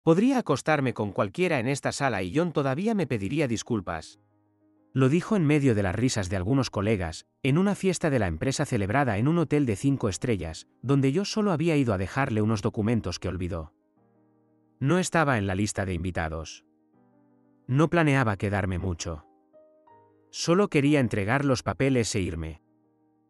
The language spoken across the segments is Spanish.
Podría acostarme con cualquiera en esta sala y John todavía me pediría disculpas. Lo dijo en medio de las risas de algunos colegas, en una fiesta de la empresa celebrada en un hotel de 5 estrellas, donde yo solo había ido a dejarle unos documentos que olvidó. No estaba en la lista de invitados. No planeaba quedarme mucho. Solo quería entregar los papeles e irme.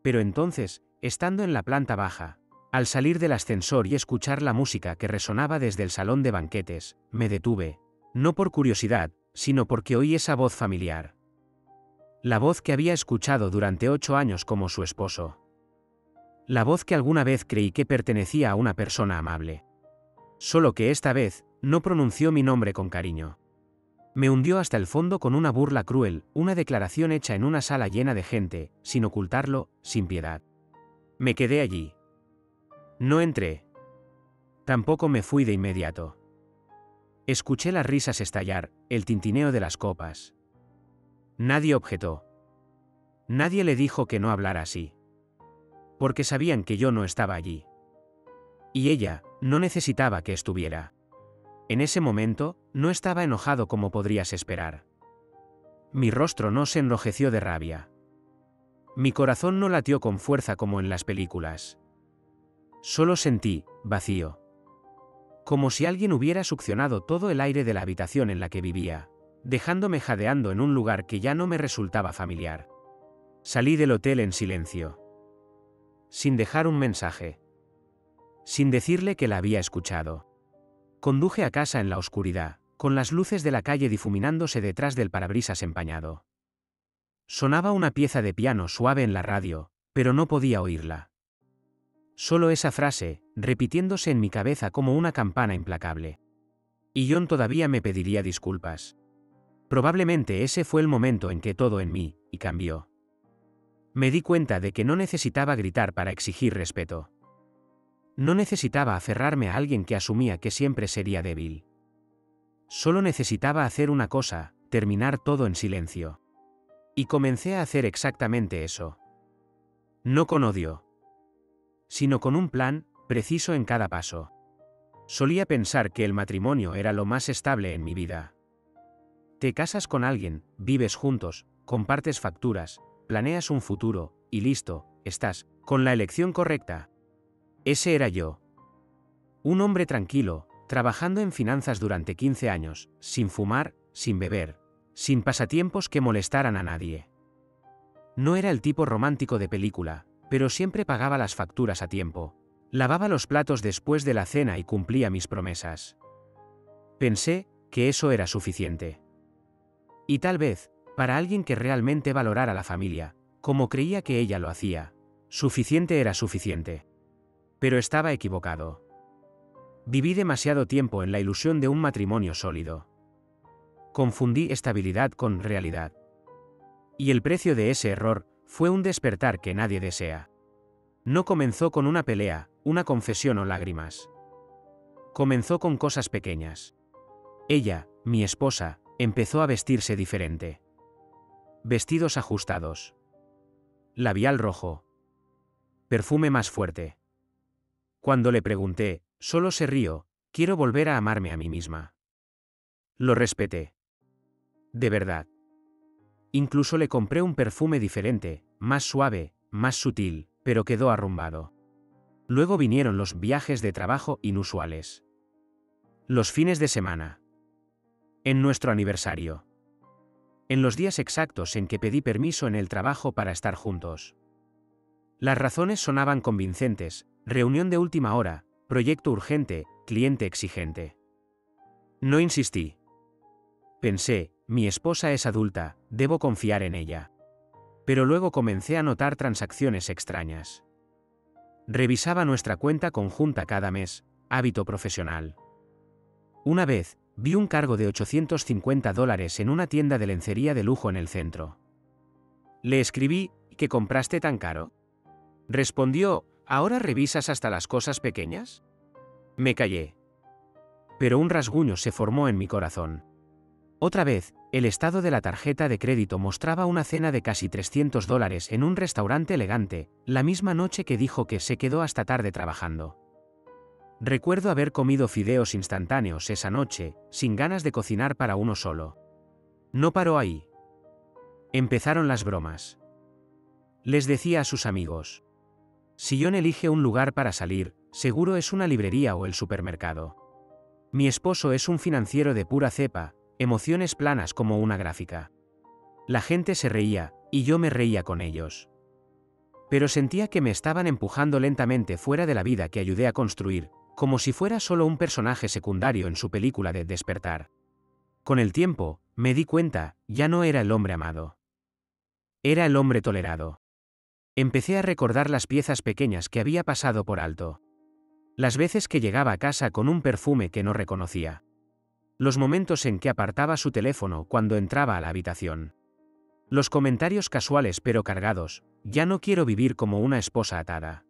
Pero entonces, estando en la planta baja, al salir del ascensor y escuchar la música que resonaba desde el salón de banquetes, me detuve, no por curiosidad, sino porque oí esa voz familiar. La voz que había escuchado durante 8 años como su esposo. La voz que alguna vez creí que pertenecía a una persona amable. Solo que esta vez, no pronunció mi nombre con cariño. Me hundió hasta el fondo con una burla cruel, una declaración hecha en una sala llena de gente, sin ocultarlo, sin piedad. Me quedé allí. No entré. Tampoco me fui de inmediato. Escuché las risas estallar, el tintineo de las copas. Nadie objetó. Nadie le dijo que no hablara así. Porque sabían que yo no estaba allí. Y ella, no necesitaba que estuviera. En ese momento, no estaba enojado como podrías esperar. Mi rostro no se enrojeció de rabia. Mi corazón no latió con fuerza como en las películas. Solo sentí, vacío. Como si alguien hubiera succionado todo el aire de la habitación en la que vivía, dejándome jadeando en un lugar que ya no me resultaba familiar. Salí del hotel en silencio. Sin dejar un mensaje. Sin decirle que la había escuchado. Conduje a casa en la oscuridad, con las luces de la calle difuminándose detrás del parabrisas empañado. Sonaba una pieza de piano suave en la radio, pero no podía oírla. Solo esa frase, repitiéndose en mi cabeza como una campana implacable. Y John todavía me pediría disculpas. Probablemente ese fue el momento en que todo en mí, y cambió. Me di cuenta de que no necesitaba gritar para exigir respeto. No necesitaba aferrarme a alguien que asumía que siempre sería débil. Solo necesitaba hacer una cosa, terminar todo en silencio. Y comencé a hacer exactamente eso. No con odio, sino con un plan, preciso en cada paso. Solía pensar que el matrimonio era lo más estable en mi vida. Te casas con alguien, vives juntos, compartes facturas, planeas un futuro, y listo, estás, con la elección correcta. Ese era yo. Un hombre tranquilo, trabajando en finanzas durante 15 años, sin fumar, sin beber, sin pasatiempos que molestaran a nadie. No era el tipo romántico de película, pero siempre pagaba las facturas a tiempo. Lavaba los platos después de la cena y cumplía mis promesas. Pensé que eso era suficiente. Y tal vez, para alguien que realmente valorara la familia, como creía que ella lo hacía, suficiente era suficiente. Pero estaba equivocado. Viví demasiado tiempo en la ilusión de un matrimonio sólido. Confundí estabilidad con realidad. Y el precio de ese error fue un despertar que nadie desea. No comenzó con una pelea, una confesión o lágrimas. Comenzó con cosas pequeñas. Ella, mi esposa, empezó a vestirse diferente. Vestidos ajustados. Labial rojo. Perfume más fuerte. Cuando le pregunté, solo se rió, quiero volver a amarme a mí misma. Lo respeté. De verdad. Incluso le compré un perfume diferente, más suave, más sutil, pero quedó arrumbado. Luego vinieron los viajes de trabajo inusuales. Los fines de semana. En nuestro aniversario. En los días exactos en que pedí permiso en el trabajo para estar juntos. Las razones sonaban convincentes: reunión de última hora, proyecto urgente, cliente exigente. No insistí. Pensé, mi esposa es adulta, debo confiar en ella. Pero luego comencé a notar transacciones extrañas. Revisaba nuestra cuenta conjunta cada mes, hábito profesional. Una vez, vi un cargo de $850 en una tienda de lencería de lujo en el centro. Le escribí, ¿qué compraste tan caro? Respondió, ¿ahora revisas hasta las cosas pequeñas? Me callé. Pero un rasguño se formó en mi corazón. Otra vez, el estado de la tarjeta de crédito mostraba una cena de casi $300 en un restaurante elegante, la misma noche que dijo que se quedó hasta tarde trabajando. Recuerdo haber comido fideos instantáneos esa noche, sin ganas de cocinar para uno solo. No paró ahí. Empezaron las bromas. Les decía a sus amigos: si John elige un lugar para salir, seguro es una librería o el supermercado. Mi esposo es un financiero de pura cepa, emociones planas como una gráfica. La gente se reía, y yo me reía con ellos. Pero sentía que me estaban empujando lentamente fuera de la vida que ayudé a construir, como si fuera solo un personaje secundario en su película de Despertar. Con el tiempo, me di cuenta, ya no era el hombre amado. Era el hombre tolerado. Empecé a recordar las piezas pequeñas que había pasado por alto. Las veces que llegaba a casa con un perfume que no reconocía. Los momentos en que apartaba su teléfono cuando entraba a la habitación. Los comentarios casuales pero cargados: ya no quiero vivir como una esposa atada.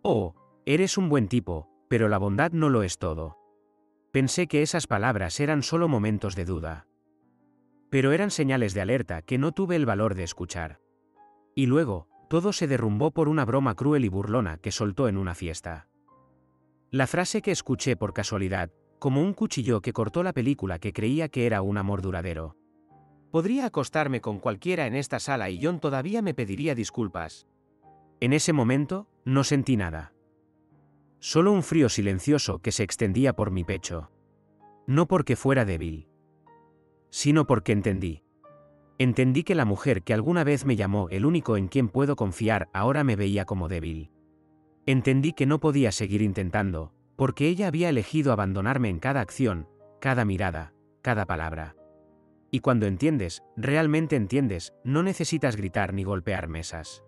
Oh, eres un buen tipo, pero la bondad no lo es todo. Pensé que esas palabras eran solo momentos de duda. Pero eran señales de alerta que no tuve el valor de escuchar. Y luego, todo se derrumbó por una broma cruel y burlona que soltó en una fiesta. La frase que escuché por casualidad, como un cuchillo que cortó la película que creía que era un amor duradero. Podría acostarme con cualquiera en esta sala y John todavía me pediría disculpas. En ese momento, no sentí nada. Solo un frío silencioso que se extendía por mi pecho. No porque fuera débil, sino porque entendí. Entendí que la mujer que alguna vez me llamó el único en quien puedo confiar ahora me veía como débil. Entendí que no podía seguir intentando, porque ella había elegido abandonarme en cada acción, cada mirada, cada palabra. Y cuando entiendes, realmente entiendes, no necesitas gritar ni golpear mesas.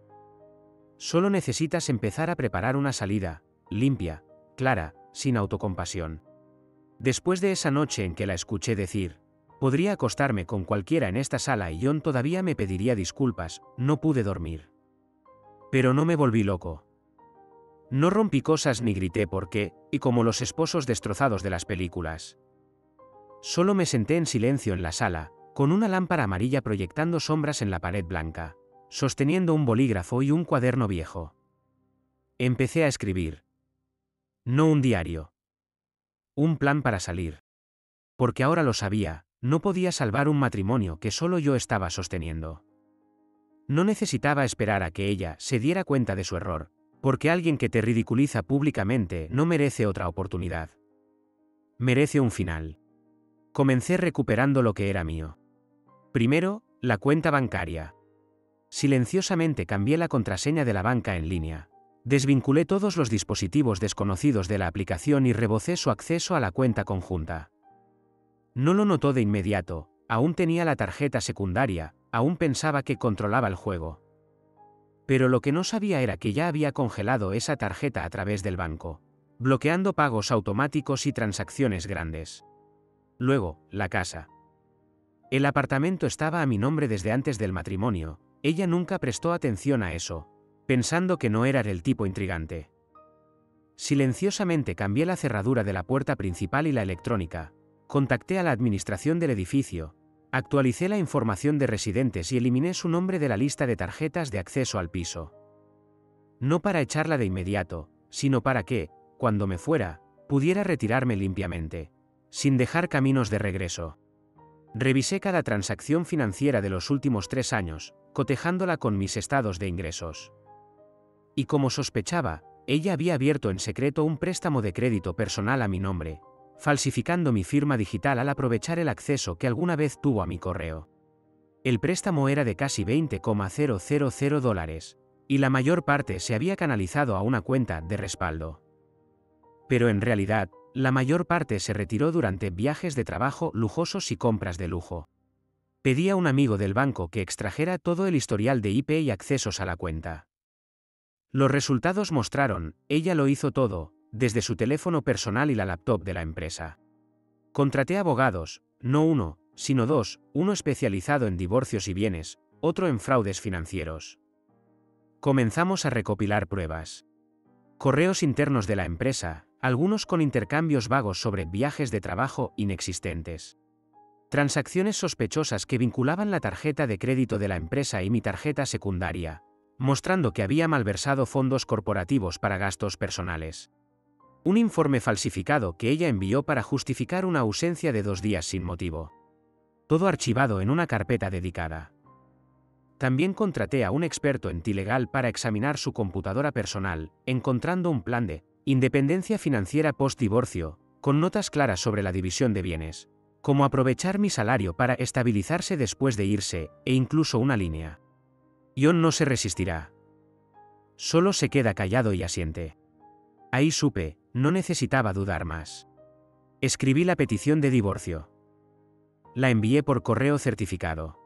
Solo necesitas empezar a preparar una salida, limpia, clara, sin autocompasión. Después de esa noche en que la escuché decir: podría acostarme con cualquiera en esta sala y John todavía me pediría disculpas, no pude dormir. Pero no me volví loco. No rompí cosas ni grité porque, y como los esposos destrozados de las películas. Solo me senté en silencio en la sala, con una lámpara amarilla proyectando sombras en la pared blanca, sosteniendo un bolígrafo y un cuaderno viejo. Empecé a escribir. No un diario. Un plan para salir. Porque ahora lo sabía, no podía salvar un matrimonio que solo yo estaba sosteniendo. No necesitaba esperar a que ella se diera cuenta de su error, porque alguien que te ridiculiza públicamente no merece otra oportunidad. Merece un final. Comencé recuperando lo que era mío. Primero, la cuenta bancaria. Silenciosamente cambié la contraseña de la banca en línea. Desvinculé todos los dispositivos desconocidos de la aplicación y rebocé su acceso a la cuenta conjunta. No lo notó de inmediato, aún tenía la tarjeta secundaria, aún pensaba que controlaba el juego. Pero lo que no sabía era que ya había congelado esa tarjeta a través del banco, bloqueando pagos automáticos y transacciones grandes. Luego, la casa. El apartamento estaba a mi nombre desde antes del matrimonio, ella nunca prestó atención a eso, pensando que no era el tipo intrigante. Silenciosamente cambié la cerradura de la puerta principal y la electrónica, contacté a la administración del edificio, actualicé la información de residentes y eliminé su nombre de la lista de tarjetas de acceso al piso. No para echarla de inmediato, sino para que, cuando me fuera, pudiera retirarme limpiamente, sin dejar caminos de regreso. Revisé cada transacción financiera de los últimos 3 años, cotejándola con mis estados de ingresos. Y como sospechaba, ella había abierto en secreto un préstamo de crédito personal a mi nombre, falsificando mi firma digital al aprovechar el acceso que alguna vez tuvo a mi correo. El préstamo era de casi $20,000, y la mayor parte se había canalizado a una cuenta de respaldo. Pero en realidad, la mayor parte se retiró durante viajes de trabajo lujosos y compras de lujo. Pedí a un amigo del banco que extrajera todo el historial de IP y accesos a la cuenta. Los resultados mostraron, ella lo hizo todo, desde su teléfono personal y la laptop de la empresa. Contraté abogados, no uno, sino dos, uno especializado en divorcios y bienes, otro en fraudes financieros. Comenzamos a recopilar pruebas. Correos internos de la empresa, algunos con intercambios vagos sobre viajes de trabajo inexistentes. Transacciones sospechosas que vinculaban la tarjeta de crédito de la empresa y mi tarjeta secundaria, mostrando que había malversado fondos corporativos para gastos personales. Un informe falsificado que ella envió para justificar una ausencia de 2 días sin motivo. Todo archivado en una carpeta dedicada. También contraté a un experto en T-Legal para examinar su computadora personal, encontrando un plan de independencia financiera post-divorcio, con notas claras sobre la división de bienes, como aprovechar mi salario para estabilizarse después de irse, e incluso una línea. John no se resistirá. Solo se queda callado y asiente. Ahí supe, no necesitaba dudar más. Escribí la petición de divorcio. La envié por correo certificado.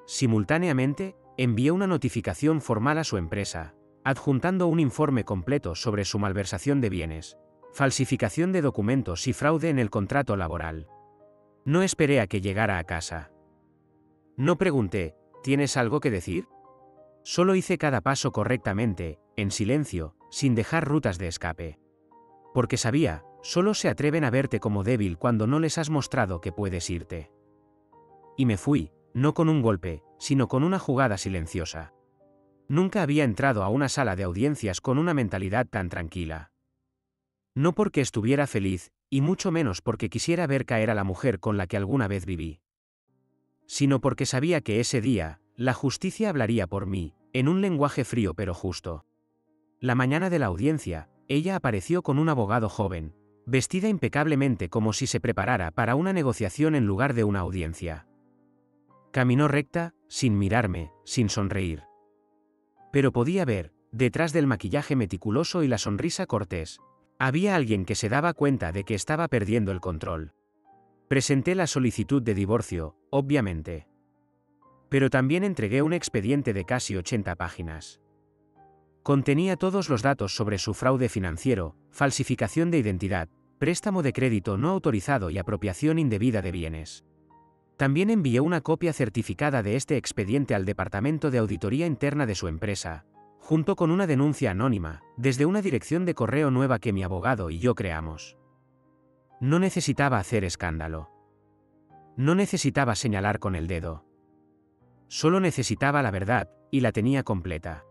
Simultáneamente, envié una notificación formal a su empresa, adjuntando un informe completo sobre su malversación de bienes, falsificación de documentos y fraude en el contrato laboral. No esperé a que llegara a casa. No pregunté, ¿tienes algo que decir? Solo hice cada paso correctamente, en silencio, sin dejar rutas de escape. Porque sabía, solo se atreven a verte como débil cuando no les has mostrado que puedes irte. Y me fui, no con un golpe, sino con una jugada silenciosa. Nunca había entrado a una sala de audiencias con una mentalidad tan tranquila. No porque estuviera feliz, y mucho menos porque quisiera ver caer a la mujer con la que alguna vez viví. Sino porque sabía que ese día, la justicia hablaría por mí, en un lenguaje frío pero justo. La mañana de la audiencia, ella apareció con un abogado joven, vestida impecablemente como si se preparara para una negociación en lugar de una audiencia. Caminó recta, sin mirarme, sin sonreír. Pero podía ver, detrás del maquillaje meticuloso y la sonrisa cortés, había alguien que se daba cuenta de que estaba perdiendo el control. Presenté la solicitud de divorcio, obviamente. Pero también entregué un expediente de casi 80 páginas. Contenía todos los datos sobre su fraude financiero, falsificación de identidad, préstamo de crédito no autorizado y apropiación indebida de bienes. También envié una copia certificada de este expediente al Departamento de Auditoría Interna de su empresa, junto con una denuncia anónima, desde una dirección de correo nueva que mi abogado y yo creamos. No necesitaba hacer escándalo. No necesitaba señalar con el dedo. Solo necesitaba la verdad, y la tenía completa.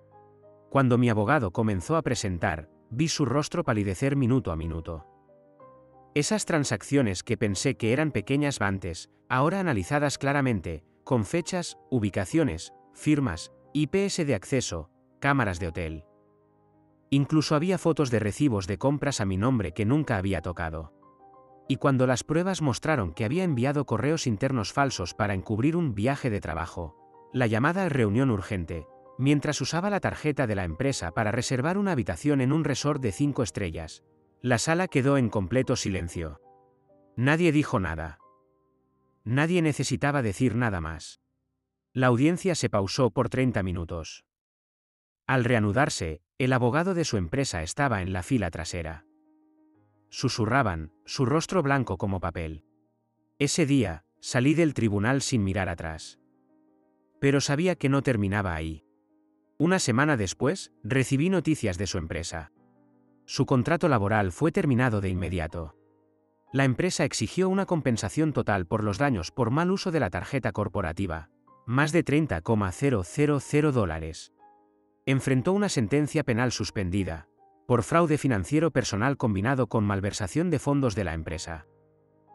Cuando mi abogado comenzó a presentar, vi su rostro palidecer minuto a minuto. Esas transacciones que pensé que eran pequeñas antes, ahora analizadas claramente, con fechas, ubicaciones, firmas, IPs de acceso, cámaras de hotel. Incluso había fotos de recibos de compras a mi nombre que nunca había tocado. Y cuando las pruebas mostraron que había enviado correos internos falsos para encubrir un viaje de trabajo, la llamada reunión urgente, mientras usaba la tarjeta de la empresa para reservar una habitación en un resort de 5 estrellas, la sala quedó en completo silencio. Nadie dijo nada. Nadie necesitaba decir nada más. La audiencia se pausó por 30 minutos. Al reanudarse, el abogado de su empresa estaba en la fila trasera. Susurraban, su rostro blanco como papel. Ese día, salí del tribunal sin mirar atrás. Pero sabía que no terminaba ahí. Una semana después, recibí noticias de su empresa. Su contrato laboral fue terminado de inmediato. La empresa exigió una compensación total por los daños por mal uso de la tarjeta corporativa, más de $30,000. Enfrentó una sentencia penal suspendida, por fraude financiero personal combinado con malversación de fondos de la empresa.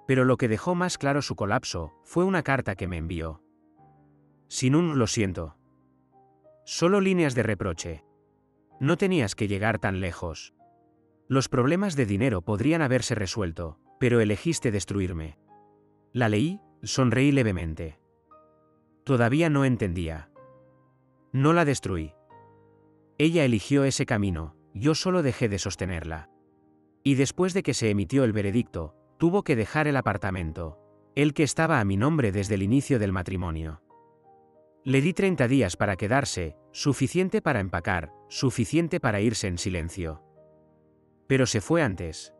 Pero lo que dejó más claro su colapso, fue una carta que me envió. Sin un "lo siento". Solo líneas de reproche. No tenías que llegar tan lejos. Los problemas de dinero podrían haberse resuelto, pero elegiste destruirme. La leí, sonreí levemente. Todavía no entendía. No la destruí. Ella eligió ese camino, yo solo dejé de sostenerla. Y después de que se emitió el veredicto, tuvo que dejar el apartamento, el que estaba a mi nombre desde el inicio del matrimonio. Le di 30 días para quedarse, suficiente para empacar, suficiente para irse en silencio. Pero se fue antes.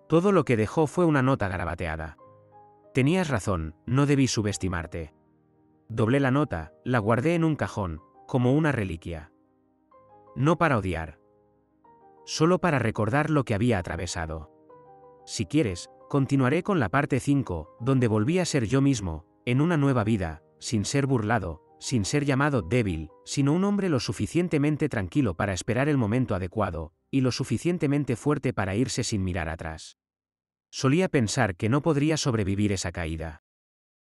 Todo lo que dejó fue una nota garabateada. Tenías razón, no debí subestimarte. Doblé la nota, la guardé en un cajón, como una reliquia. No para odiar. Solo para recordar lo que había atravesado. Si quieres, continuaré con la parte 5, donde volví a ser yo mismo, en una nueva vida, sin ser burlado, sin ser llamado débil, sino un hombre lo suficientemente tranquilo para esperar el momento adecuado, y lo suficientemente fuerte para irse sin mirar atrás. Solía pensar que no podría sobrevivir esa caída.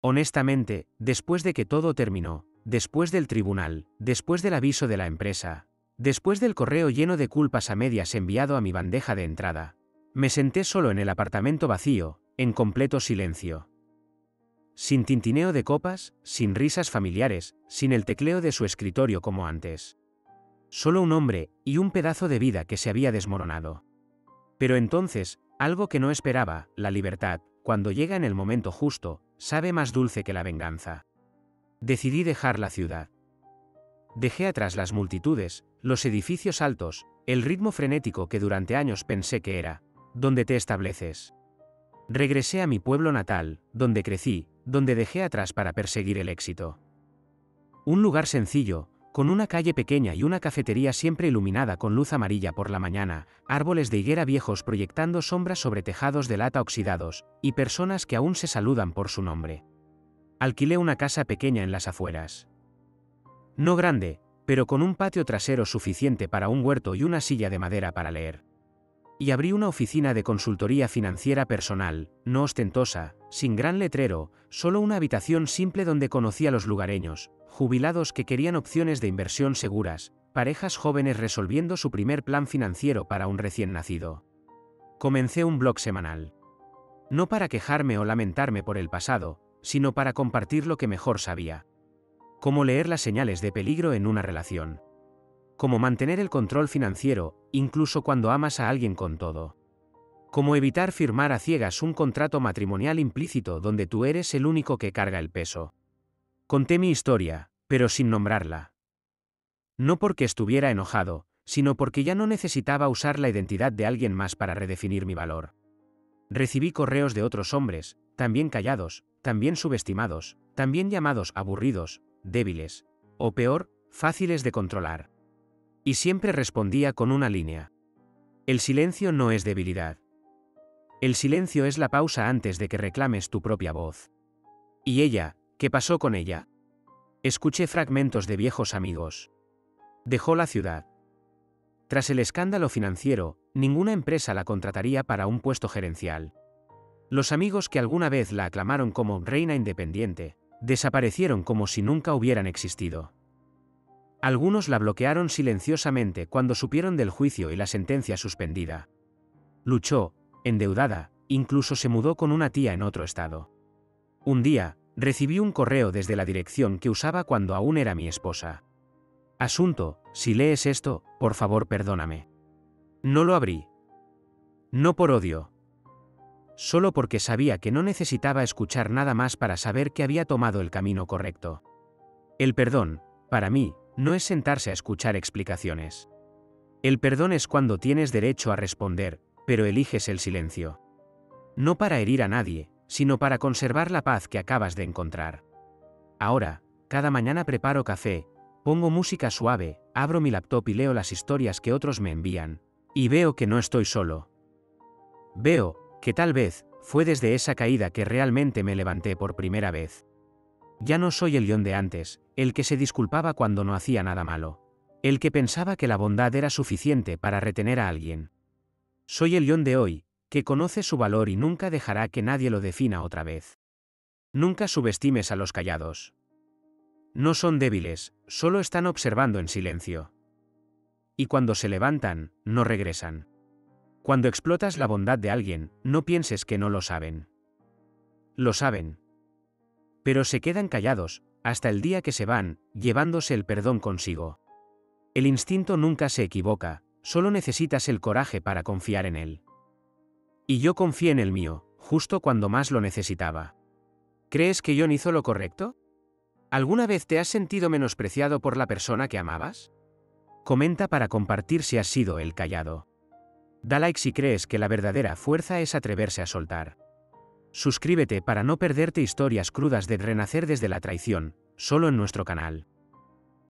Honestamente, después de que todo terminó, después del tribunal, después del aviso de la empresa, después del correo lleno de culpas a medias enviado a mi bandeja de entrada, me senté solo en el apartamento vacío, en completo silencio. Sin tintineo de copas, sin risas familiares, sin el tecleo de su escritorio como antes. Solo un hombre y un pedazo de vida que se había desmoronado. Pero entonces, algo que no esperaba, la libertad, cuando llega en el momento justo, sabe más dulce que la venganza. Decidí dejar la ciudad. Dejé atrás las multitudes, los edificios altos, el ritmo frenético que durante años pensé que era, donde te estableces. Regresé a mi pueblo natal, donde crecí, donde dejé atrás para perseguir el éxito. Un lugar sencillo, con una calle pequeña y una cafetería siempre iluminada con luz amarilla por la mañana, árboles de higuera viejos proyectando sombras sobre tejados de lata oxidados, y personas que aún se saludan por su nombre. Alquilé una casa pequeña en las afueras. No grande, pero con un patio trasero suficiente para un huerto y una silla de madera para leer. Y abrí una oficina de consultoría financiera personal, no ostentosa, sin gran letrero, solo una habitación simple donde conocí a los lugareños, jubilados que querían opciones de inversión seguras, parejas jóvenes resolviendo su primer plan financiero para un recién nacido. Comencé un blog semanal. No para quejarme o lamentarme por el pasado, sino para compartir lo que mejor sabía. Cómo leer las señales de peligro en una relación. Cómo mantener el control financiero, incluso cuando amas a alguien con todo. Cómo evitar firmar a ciegas un contrato matrimonial implícito donde tú eres el único que carga el peso. Conté mi historia, pero sin nombrarla. No porque estuviera enojado, sino porque ya no necesitaba usar la identidad de alguien más para redefinir mi valor. Recibí correos de otros hombres, también callados, también subestimados, también llamados aburridos, débiles, o peor, fáciles de controlar. Y siempre respondía con una línea. El silencio no es debilidad. El silencio es la pausa antes de que reclames tu propia voz. ¿Y ella? ¿Qué pasó con ella? Escuché fragmentos de viejos amigos. Dejó la ciudad. Tras el escándalo financiero, ninguna empresa la contrataría para un puesto gerencial. Los amigos que alguna vez la aclamaron como reina independiente, desaparecieron como si nunca hubieran existido. Algunos la bloquearon silenciosamente cuando supieron del juicio y la sentencia suspendida. Luchó, endeudada, incluso se mudó con una tía en otro estado. Un día, recibí un correo desde la dirección que usaba cuando aún era mi esposa. Asunto, si lees esto, por favor perdóname. No lo abrí. No por odio. Solo porque sabía que no necesitaba escuchar nada más para saber que había tomado el camino correcto. El perdón, para mí, no es sentarse a escuchar explicaciones. El perdón es cuando tienes derecho a responder, pero eliges el silencio. No para herir a nadie, sino para conservar la paz que acabas de encontrar. Ahora, cada mañana preparo café, pongo música suave, abro mi laptop y leo las historias que otros me envían, y veo que no estoy solo. Veo que tal vez fue desde esa caída que realmente me levanté por primera vez. Ya no soy el John de antes, el que se disculpaba cuando no hacía nada malo. El que pensaba que la bondad era suficiente para retener a alguien. Soy el John de hoy, que conoce su valor y nunca dejará que nadie lo defina otra vez. Nunca subestimes a los callados. No son débiles, solo están observando en silencio. Y cuando se levantan, no regresan. Cuando explotas la bondad de alguien, no pienses que no lo saben. Lo saben. Pero se quedan callados, hasta el día que se van, llevándose el perdón consigo. El instinto nunca se equivoca, solo necesitas el coraje para confiar en él. Y yo confié en el mío, justo cuando más lo necesitaba. ¿Crees que John hizo lo correcto? ¿Alguna vez te has sentido menospreciado por la persona que amabas? Comenta para compartir si has sido el callado. Da like si crees que la verdadera fuerza es atreverse a soltar. Suscríbete para no perderte historias crudas de renacer desde la traición, solo en nuestro canal.